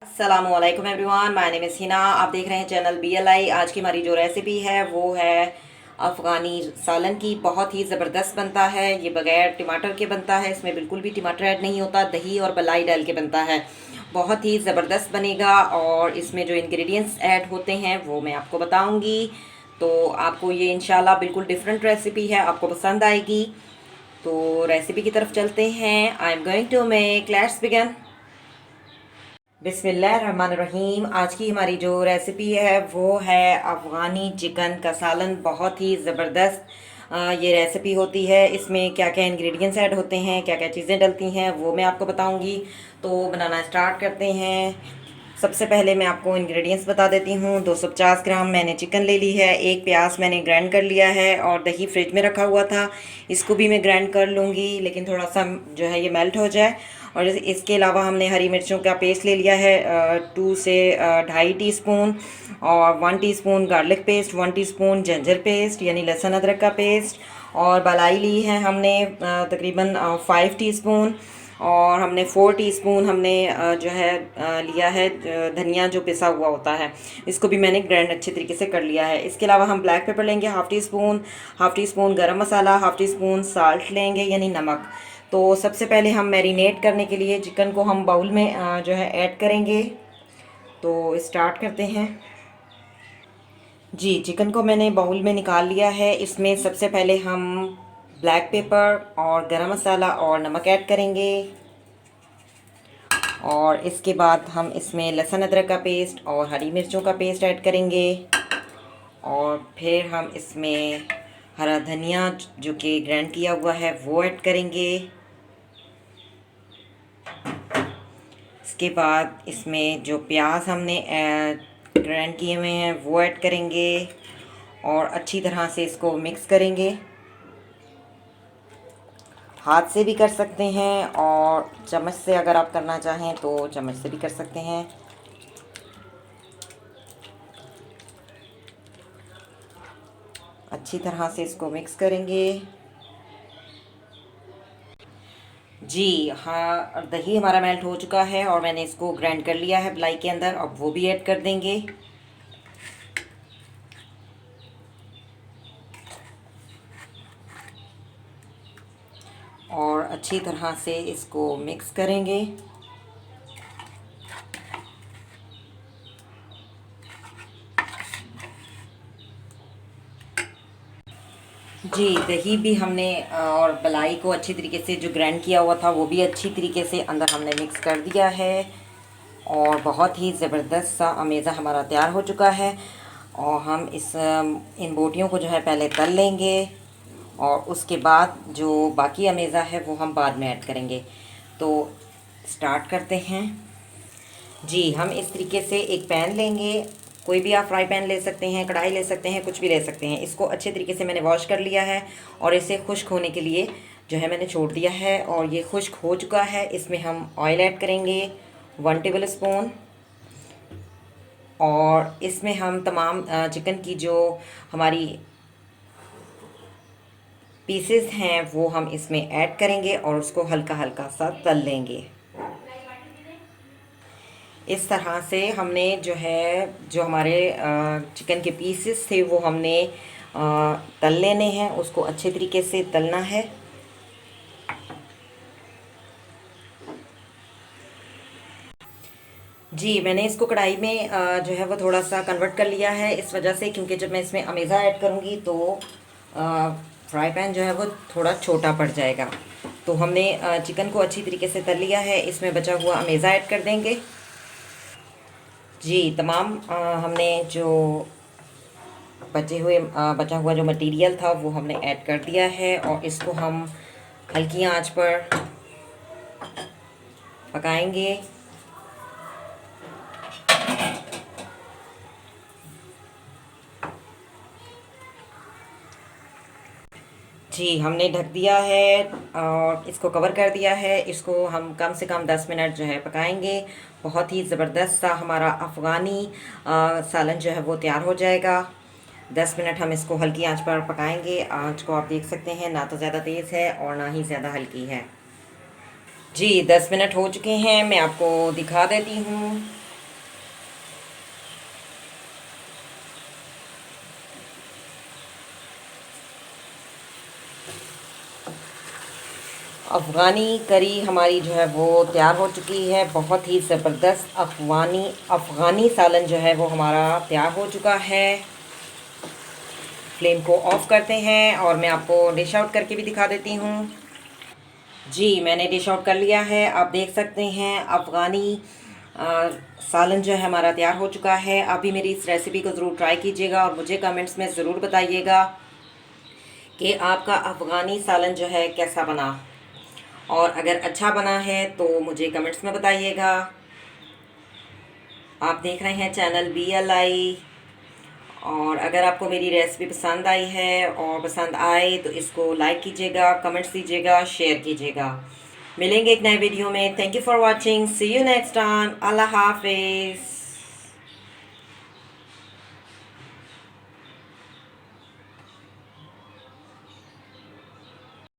अस्सलामुअलैकुम everyone, my name is Hina. आप देख रहे हैं चैनल BLI। आज की हमारी जो रेसिपी है वो है अफ़गानी सालन की। बहुत ही ज़बरदस्त बनता है ये, बगैर टमाटर के बनता है, इसमें बिल्कुल भी टमाटर ऐड नहीं होता, दही और मलाई डाल के बनता है। बहुत ही ज़बरदस्त बनेगा और इसमें जो इंग्रेडिएंट्स ऐड होते हैं वो मैं आपको बताऊंगी। तो आपको ये इंशाल्लाह बिल्कुल डिफरेंट रेसिपी है, आपको पसंद आएगी। तो रेसिपी की तरफ चलते हैं। I am going to make, let's begin. बिस्मिल्लाहिर्रहमानिर्रहीम। आज की हमारी जो रेसिपी है वो है अफ़गानी चिकन का सालन। बहुत ही ज़बरदस्त ये रेसिपी होती है। इसमें क्या क्या इंग्रेडिएंट्स ऐड होते हैं, क्या क्या चीज़ें डलती हैं, वो मैं आपको बताऊंगी। तो बनाना स्टार्ट करते हैं। सबसे पहले मैं आपको इंग्रेडिएंट्स बता देती हूँ। 250 ग्राम मैंने चिकन ले ली है, एक प्याज मैंने ग्राइंड कर लिया है और दही फ्रिज में रखा हुआ था, इसको भी मैं ग्राइंड कर लूँगी, लेकिन थोड़ा सा जो है ये मेल्ट हो जाए। और इसके अलावा हमने हरी मिर्चों का पेस्ट ले लिया है 2 से 2.5 टीस्पून, और 1 teaspoon garlic paste, 1 teaspoon ginger paste यानी लहसुन अदरक का पेस्ट, और मलाई ली है हमने तकरीबन 5 टीस्पून, और हमने 4 टीस्पून हमने जो है लिया है धनिया जो पिसा हुआ होता है, इसको भी मैंने ग्राइंड अच्छे तरीके से कर लिया है। इसके अलावा हम ब्लैक पेपर लेंगे हाफ़ टी स्पून गरम मसाला, हाफ़ टी स्पून साल्ट लेंगे यानी नमक। तो सबसे पहले हम मैरिनेट करने के लिए चिकन को हम बाउल में जो है ऐड करेंगे। तो स्टार्ट करते हैं। जी, चिकन को मैंने बाउल में निकाल लिया है। इसमें सबसे पहले हम ब्लैक पेपर और गरम मसाला और नमक ऐड करेंगे, और इसके बाद हम इसमें लहसुन अदरक का पेस्ट और हरी मिर्चों का पेस्ट ऐड करेंगे, और फिर हम इसमें हरा धनिया जो कि ग्राइंड किया हुआ है वो ऐड करेंगे। इसके बाद इसमें जो प्याज हमने ग्राइंड किए हुए हैं वो ऐड करेंगे, और अच्छी तरह से इसको मिक्स करेंगे। हाथ से भी कर सकते हैं, और चम्मच से अगर आप करना चाहें तो चम्मच से भी कर सकते हैं। अच्छी तरह से इसको मिक्स करेंगे। जी हाँ, और दही हमारा मेल्ट हो चुका है और मैंने इसको ग्राइंड कर लिया है मलाई के अंदर। अब वो भी ऐड कर देंगे। और अच्छी तरह से इसको मिक्स करेंगे। जी, दही भी हमने और मलाई को अच्छी तरीके से जो ग्राइंड किया हुआ था वो भी अच्छी तरीके से अंदर हमने मिक्स कर दिया है, और बहुत ही ज़बरदस्त सा अमेज़ा हमारा तैयार हो चुका है। और हम इन बोटियों को जो है पहले तल लेंगे, और उसके बाद जो बाकी अमेज़ा है वो हम बाद में ऐड करेंगे। तो स्टार्ट करते हैं। जी, हम इस तरीके से एक पैन लेंगे। कोई भी आप फ्राई पैन ले सकते हैं, कढ़ाई ले सकते हैं, कुछ भी ले सकते हैं। इसको अच्छे तरीके से मैंने वॉश कर लिया है, और इसे खुश्क होने के लिए जो है मैंने छोड़ दिया है, और ये खुश्क हो चुका है। इसमें हम ऑयल ऐड करेंगे 1 टेबल स्पून, और इसमें हम तमाम चिकन की जो हमारी पीसेस हैं वो हम इसमें ऐड करेंगे, और उसको हल्का हल्का सा तल लेंगे। इस तरह से हमने जो है जो हमारे चिकन के पीसेस थे वो हमने तल लेने हैं, उसको अच्छे तरीके से तलना है। जी, मैंने इसको कढ़ाई में जो है वो थोड़ा सा कन्वर्ट कर लिया है, इस वजह से क्योंकि जब मैं इसमें अमेज़ा ऐड करूँगी तो फ्राई पैन जो है वो थोड़ा छोटा पड़ जाएगा। तो हमने चिकन को अच्छी तरीके से तल लिया है, इसमें बचा हुआ अमेज़ा ऐड कर देंगे। जी, तमाम हमने जो बचा हुआ जो मटेरियल था वो हमने ऐड कर दिया है, और इसको हम हल्की आंच पर पकाएंगे। जी, हमने ढक दिया है और इसको कवर कर दिया है। इसको हम कम से कम 10 मिनट जो है पकाएंगे। बहुत ही ज़बरदस्त सा हमारा अफ़गानी सालन जो है वो तैयार हो जाएगा। 10 मिनट हम इसको हल्की आंच पर पकाएंगे। आंच को आप देख सकते हैं, ना तो ज़्यादा तेज़ है और ना ही ज़्यादा हल्की है। जी, 10 मिनट हो चुके हैं, मैं आपको दिखा देती हूँ। अफ़गानी करी हमारी जो है वो तैयार हो चुकी है। बहुत ही ज़बरदस्त अफ़गानी सालन जो है वो हमारा तैयार हो चुका है। फ्लेम को ऑफ़ करते हैं और मैं आपको डिश आउट करके भी दिखा देती हूँ। जी, मैंने डिश आउट कर लिया है। आप देख सकते हैं अफ़गानी सालन जो है हमारा तैयार हो चुका है। आप भी मेरी इस रेसिपी को ज़रूर ट्राई कीजिएगा और मुझे कमेंट्स में ज़रूर बताइएगा कि आपका अफ़गानी सालन जो है कैसा बना। और अगर अच्छा बना है तो मुझे कमेंट्स में बताइएगा। आप देख रहे हैं चैनल BLI। और अगर आपको मेरी रेसिपी पसंद आई है और पसंद आए तो इसको लाइक कीजिएगा, कमेंट्स दीजिएगा, शेयर कीजिएगा। मिलेंगे एक नए वीडियो में। Thank you for watching. See you next time. अल्लाह हाफिज़।